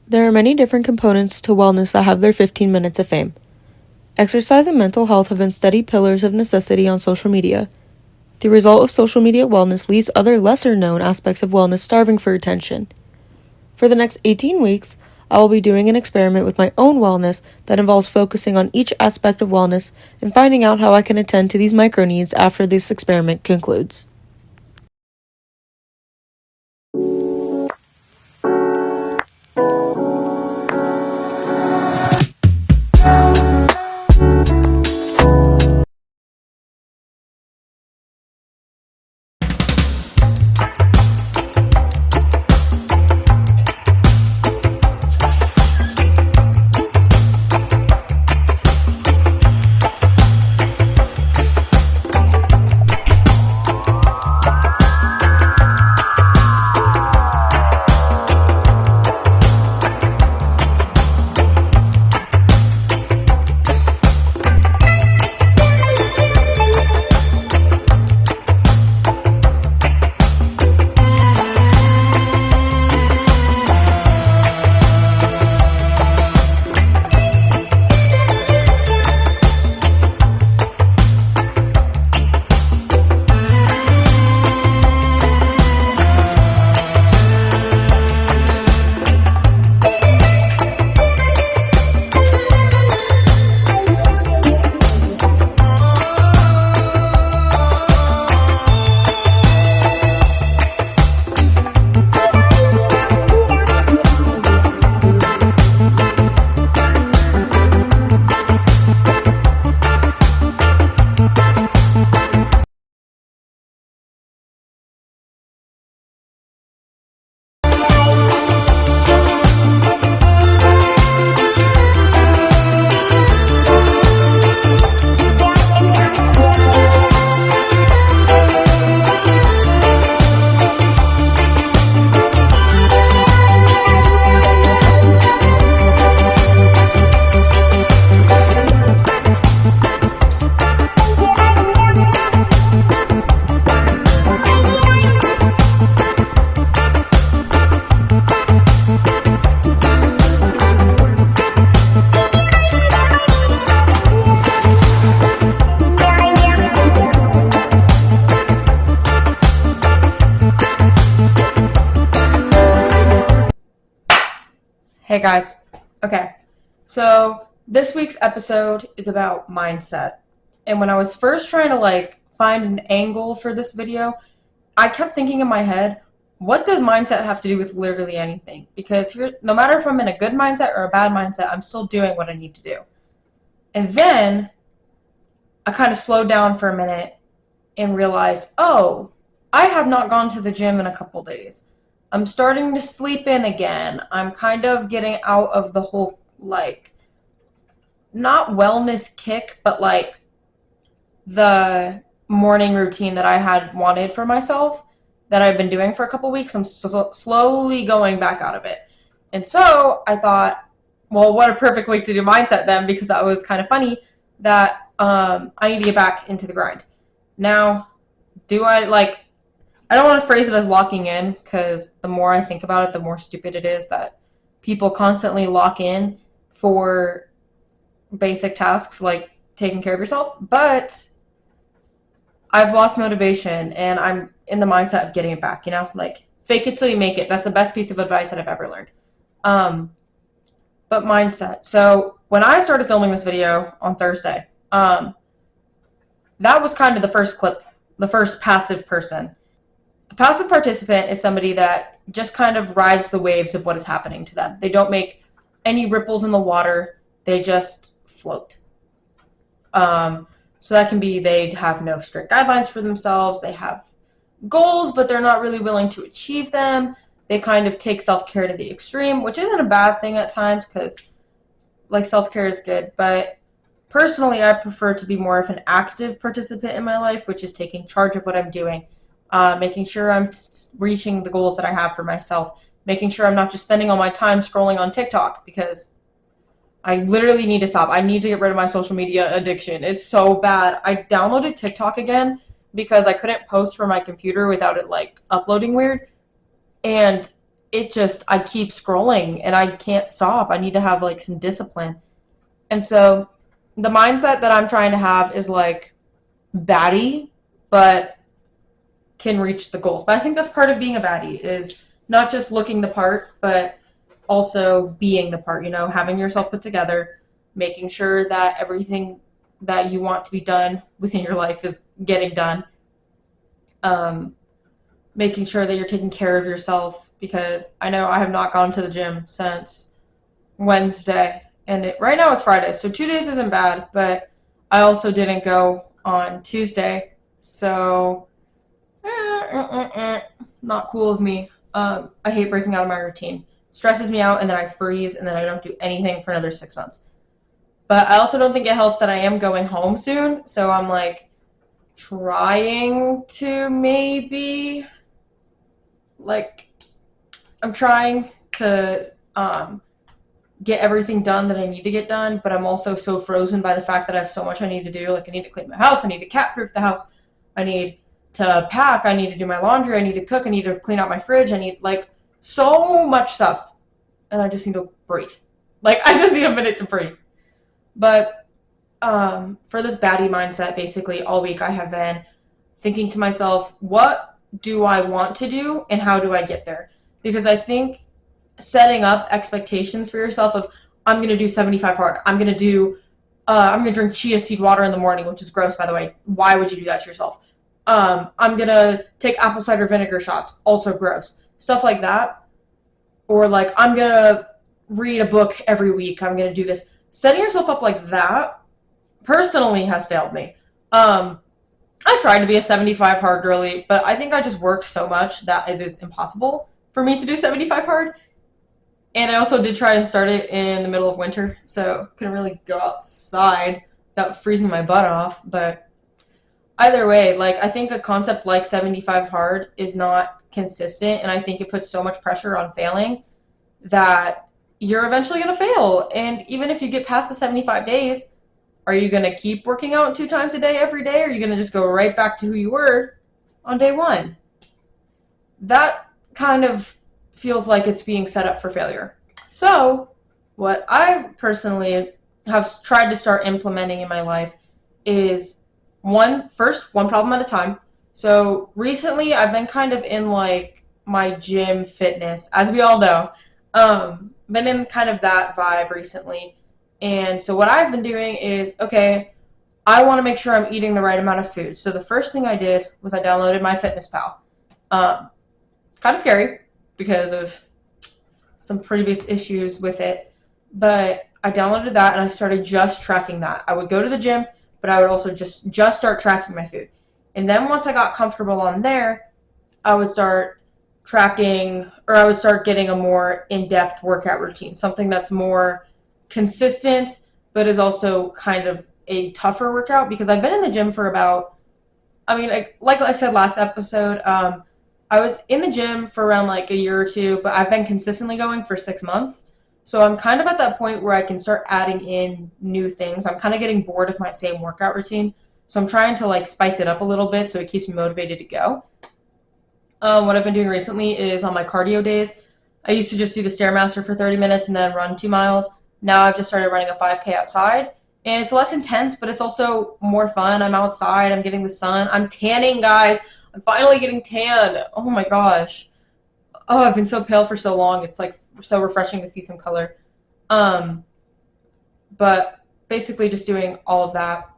There are many different components to wellness that have their 15 minutes of fame. Exercise and mental health have been steady pillars of necessity on social media. The result of social media wellness leaves other lesser-known aspects of wellness starving for attention. For the next 18 weeks, I will be doing an experiment with my own wellness that involves focusing on each aspect of wellness and finding out how I can attend to these micro needs after this experiment concludes. Hey guys. Okay, so this week's episode is about mindset. And when I was first trying to find an angle for this video, I kept thinking in my head, what does mindset have to do with literally anything? Because here, no matter if I'm in a good mindset or a bad mindset, I'm still doing what I need to do. And then I kind of slowed down for a minute and realized, oh, I have not gone to the gym in a couple days. I'm starting to sleep in again. I'm kind of getting out of the whole, not wellness kick, but the morning routine that I had wanted for myself that I've been doing for a couple weeks. I'm slowly going back out of it. And so I thought, well, what a perfect week to do mindset then, because that was kind of funny that I need to get back into the grind. Now, I don't want to phrase it as locking in, because the more I think about it, the more stupid it is that people constantly lock in for basic tasks like taking care of yourself. But I've lost motivation and I'm in the mindset of getting it back, fake it till you make it. That's the best piece of advice that I've ever learned. But mindset. So when I started filming this video on Thursday, that was kind of the first clip, the first passive person. A passive participant is somebody that just kind of rides the waves of what is happening to them. They don't make any ripples in the water. They just float. So that can be they have no strict guidelines for themselves. They have goals, but they're not really willing to achieve them. They kind of take self-care to the extreme, which isn't a bad thing at times because self-care is good. But personally, I prefer to be more of an active participant in my life, which is taking charge of what I'm doing. Making sure I'm reaching the goals that I have for myself, making sure I'm not just spending all my time scrolling on TikTok, because I literally need to stop. I need to get rid of my social media addiction. It's so bad. I downloaded TikTok again because I couldn't post from my computer without it uploading weird. And I keep scrolling and I can't stop. I need to have like some discipline. And so the mindset that I'm trying to have is like baddie, but can reach the goals. But I think that's part of being a baddie is not just looking the part, but also being the part, having yourself put together, making sure that everything that you want to be done within your life is getting done. Um, Making sure that you're taking care of yourself because I know I have not gone to the gym since Wednesday, and right now it's Friday, so 2 days isn't bad, but I also didn't go on Tuesday, so not cool of me. I hate breaking out of my routine. Stresses me out, and then I freeze, and then I don't do anything for another 6 months. But I also don't think it helps that I am going home soon, so I'm like trying to maybe like I'm trying to get everything done that I need to get done, but I'm also so frozen by the fact that I have so much I need to do. Like I need to clean my house, I need to cat proof the house, I need to pack, I need to do my laundry, I need to cook, I need to clean out my fridge, I need like so much stuff. And I just need to breathe. Like I just need a minute to breathe. But for this baddie mindset, basically all week I have been thinking to myself, what do I want to do and how do I get there? Because I think setting up expectations for yourself of I'm going to do 75 hard. I'm going to drink chia seed water in the morning, which is gross, by the way. Why would you do that to yourself? I'm going to take apple cider vinegar shots, also gross. Stuff like that. Or like I'm going to read a book every week. I'm going to do this. Setting yourself up like that personally has failed me. I tried to be a 75 hard girly, but I think I just worked so much that it is impossible for me to do 75 hard. And I also did try to start it in the middle of winter, so couldn't really go outside without freezing my butt off. But either way, like I think a concept like 75 hard is not consistent, and I think it puts so much pressure on failing that you're eventually going to fail. And even if you get past the 75 days, are you going to keep working out 2 times a day every day? Or are you going to just go right back to who you were on day one? That kind of feels like it's being set up for failure. So, what I personally have tried to start implementing in my life is one problem at a time. So, recently I've been kind of in like my gym fitness, as we all know. Been in kind of that vibe recently. And so what I've been doing is, okay, I want to make sure I'm eating the right amount of food. So the first thing I did was I downloaded MyFitnessPal. Kind of scary because of some previous issues with it. But I downloaded that and I started just tracking that. I would go to the gym, but I would also just start tracking my food. And then once I got comfortable on there, I would start tracking, or I would start getting a more in-depth workout routine, something that's more consistent, but is also kind of a tougher workout because I've been in the gym for about, like I said last episode, I was in the gym for around like a year or two, but I've been consistently going for 6 months. So I'm kind of at that point where I can start adding in new things. I'm kind of getting bored of my same workout routine. So I'm trying to like spice it up a little bit so it keeps me motivated to go. What I've been doing recently is on my cardio days, I used to just do the Stairmaster for 30 minutes and then run 2 miles. Now I've just started running a 5K outside. And it's less intense, but it's also more fun. I'm outside. I'm getting the sun. I'm tanning, guys. I'm finally getting tan. Oh my gosh. Oh, I've been so pale for so long. It's like so refreshing to see some color. But basically just doing all of that.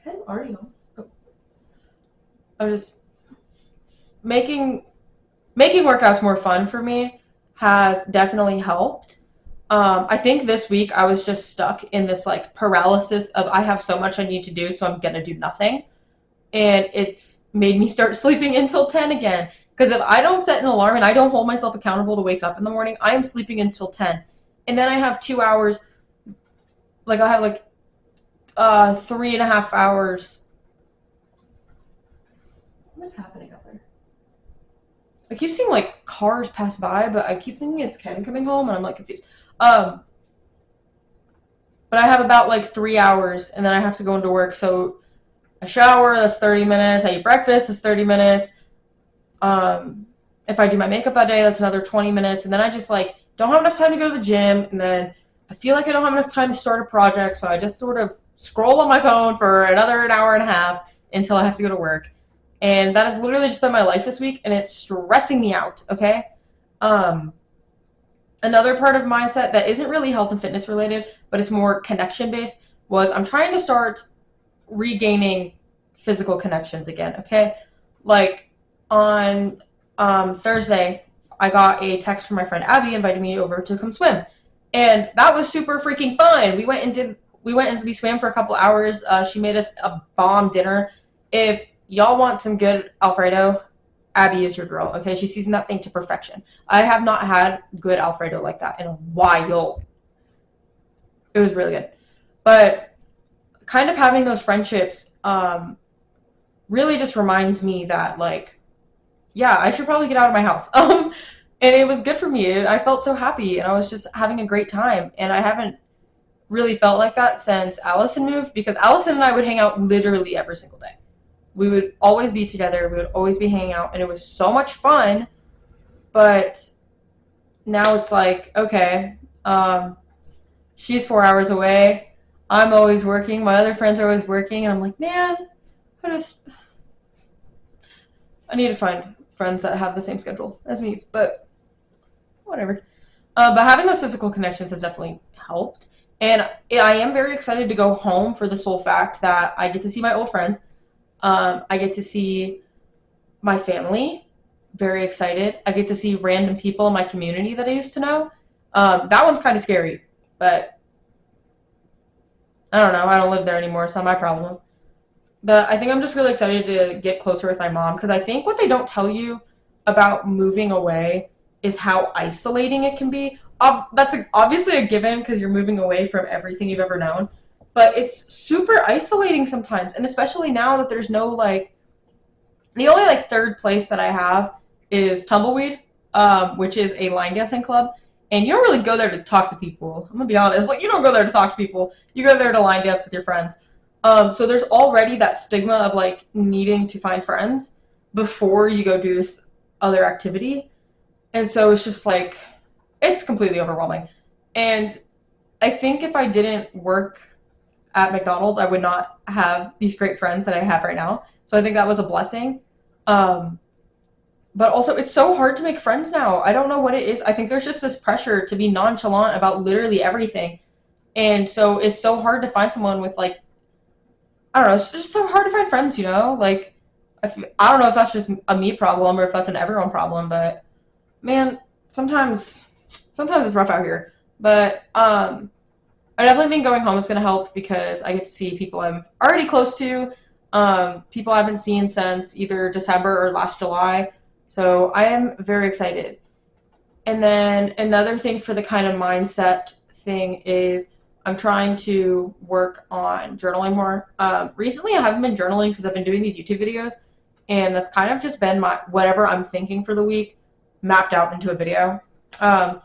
Pen already on? Oh. I was just making workouts more fun for me has definitely helped. I think this week I was just stuck in this like paralysis of I have so much I need to do, so I'm gonna do nothing. And it's made me start sleeping until 10 again. Because if I don't set an alarm and I don't hold myself accountable to wake up in the morning, I am sleeping until 10. And then I have 2 hours, like I have like 3.5 hours. What is happening up there? I keep seeing like cars pass by, but I keep thinking it's Ken coming home and I'm like confused. But I have about like 3 hours and then I have to go into work. So I shower, that's 30 minutes. I eat breakfast, that's 30 minutes. if I do my makeup that day, that's another 20 minutes. And then I just like don't have enough time to go to the gym. And then I feel like I don't have enough time to start a project. So I just sort of scroll on my phone for another an hour and a half until I have to go to work. And that has literally just been my life this week. And it's stressing me out. Okay. Um, Another part of mindset that isn't really health and fitness related, but it's more connection based, was I'm trying to start regaining physical connections again. Okay. Like on Thursday, I got a text from my friend Abby inviting me over to come swim, and that was super freaking fun. We went and we swam for a couple hours. She made us a bomb dinner. If y'all want some good Alfredo, Abby is your girl. Okay, she seasoned that thing to perfection. I have not had good Alfredo like that in a while. It was really good, but kind of having those friendships really just reminds me that like yeah, I should probably get out of my house. And it was good for me. I felt so happy and I was just having a great time. And I haven't really felt like that since Allison moved, because Allison and I would hang out literally every single day. We would always be together. We would always be hanging out and it was so much fun. But now it's like, okay, she's 4 hours away. I'm always working. My other friends are always working. And I'm like, man, I just, I need to find friends that have the same schedule as me. But whatever. But having those physical connections has definitely helped. And I am very excited to go home for the sole fact that I get to see my old friends. I get to see my family. Very excited. I get to see random people in my community that I used to know. That one's kind of scary, but I don't know. I don't live there anymore. It's not my problem. But I think I'm just really excited to get closer with my mom, because I think what they don't tell you about moving away is how isolating it can be. That's obviously a given because you're moving away from everything you've ever known. But it's super isolating sometimes. And especially now that there's no like, the only like third place that I have is Tumbleweed, which is a line dancing club. And you don't really go there to talk to people. I'm gonna be honest. Like, you don't go there to talk to people. You go there to line dance with your friends. So there's already that stigma of like needing to find friends before you go do this other activity. And so it's just like, it's completely overwhelming. And I think if I didn't work at McDonald's, I would not have these great friends that I have right now. So I think that was a blessing. Um, but also, it's so hard to make friends now. I don't know what it is. I think there's just this pressure to be nonchalant about literally everything. And so it's so hard to find someone with like, I don't know, it's just so hard to find friends, you know? Like, I don't know if that's just a me problem or if that's an everyone problem, but man, sometimes it's rough out here. But I definitely think going home is going to help because I get to see people I'm already close to, people I haven't seen since either December or last July. So I am very excited. And then another thing for the kind of mindset thing is I'm trying to work on journaling more. Recently, I haven't been journaling because I've been doing these YouTube videos, and that's kind of just been my whatever I'm thinking for the week mapped out into a video. Um,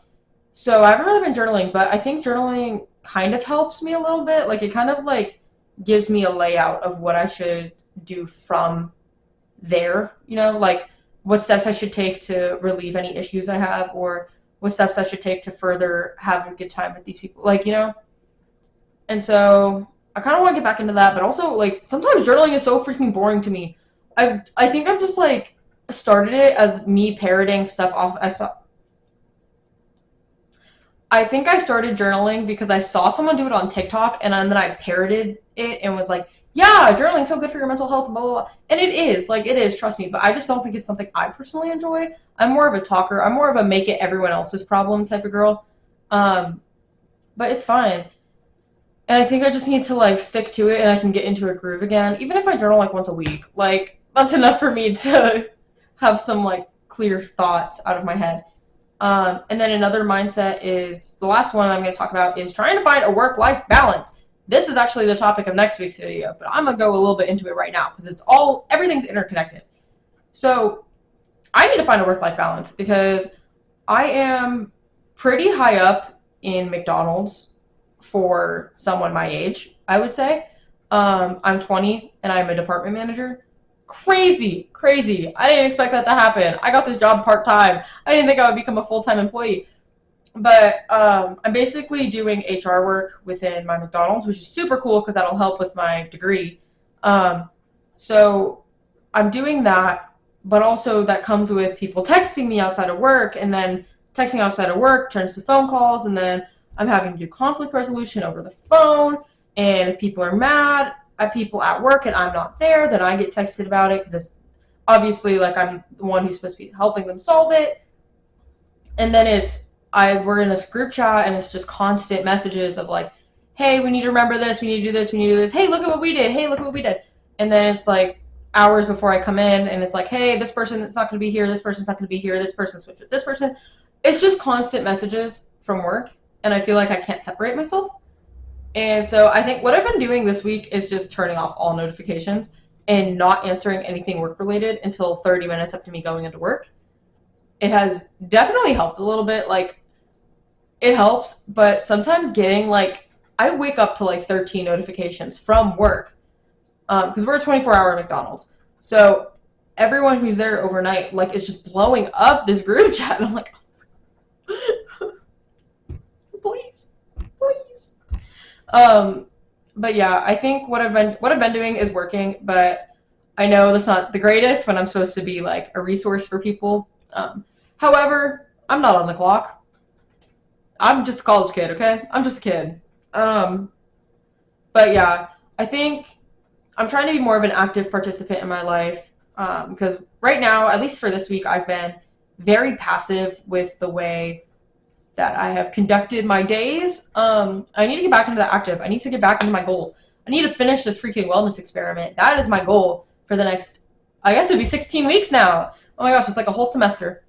so I haven't really been journaling, but I think journaling kind of helps me a little bit. Like it kind of like gives me a layout of what I should do from there, you know, like what steps I should take to relieve any issues I have or what steps I should take to further have a good time with these people. Like, you know, and so I kind of want to get back into that, but also like sometimes journaling is so freaking boring to me. I think I'm just like started it as me parroting stuff off. I think I started journaling because I saw someone do it on TikTok and then I parroted it and was like, yeah, journaling's so good for your mental health, blah, blah, blah. And it is, like, it is, trust me. But I just don't think it's something I personally enjoy. I'm more of a talker. I'm more of a make it everyone else's problem type of girl. Um, but it's fine. And I think I just need to, like, stick to it and I can get into a groove again. Even if I journal, like, once a week. Like, that's enough for me to have some, like, clear thoughts out of my head. And then another mindset is the last one I'm going to talk about is trying to find a work-life balance. This is actually the topic of next week's video, but I'm going to go a little bit into it right now because everything's interconnected. So I need to find a work-life balance because I am pretty high up in McDonald's for someone my age, I would say. I'm 20 and I'm a department manager. Crazy, crazy. I didn't expect that to happen. I got this job part-time. I didn't think I would become a full-time employee. But I'm basically doing HR work within my McDonald's, which is super cool because that'll help with my degree. So I'm doing that, but also that comes with people texting me outside of work, and then texting outside of work turns to phone calls, and then I'm having to do conflict resolution over the phone. And if people are mad at people at work and I'm not there, then I get texted about it because it's obviously like I'm the one who's supposed to be helping them solve it. And then we're in this group chat and it's just constant messages of like, hey, we need to remember this, we need to do this, we need to do this. Hey, look at what we did. Hey, look at what we did. And then it's like hours before I come in and it's like, hey, this person is not going to be here, this person's not going to be here, this person switched with this person. It's just constant messages from work, and I feel like I can't separate myself. And so I think what I've been doing this week is just turning off all notifications and not answering anything work related until 30 minutes up to me going into work. It has definitely helped a little bit. Like, it helps, but sometimes getting like, I wake up to like 13 notifications from work because we're a 24-hour McDonald's. So everyone who's there overnight like is just blowing up this group chat. And I'm like, please, please. But yeah, I think what I've been doing is working, but I know that's not the greatest when I'm supposed to be like a resource for people. However, I'm not on the clock. I'm just a college kid, okay? I'm just a kid. But yeah, I think I'm trying to be more of an active participant in my life because right now, at least for this week, I've been very passive with the way that I have conducted my days. I need to get back into the active. I need to get back into my goals. I need to finish this freaking wellness experiment. That is my goal for the next, I guess it would be 16 weeks now. Oh my gosh, it's like a whole semester.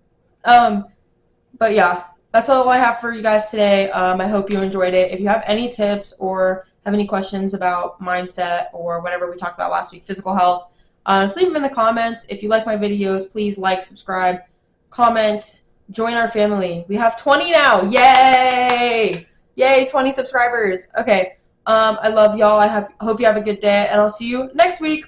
But yeah, that's all I have for you guys today. I hope you enjoyed it. If you have any tips or have any questions about mindset or whatever we talked about last week, physical health, just leave them in the comments. If you like my videos, please like, subscribe, comment, join our family. We have 20 now. Yay! Yay, 20 subscribers. Okay. I love y'all. I hope you have a good day, and I'll see you next week.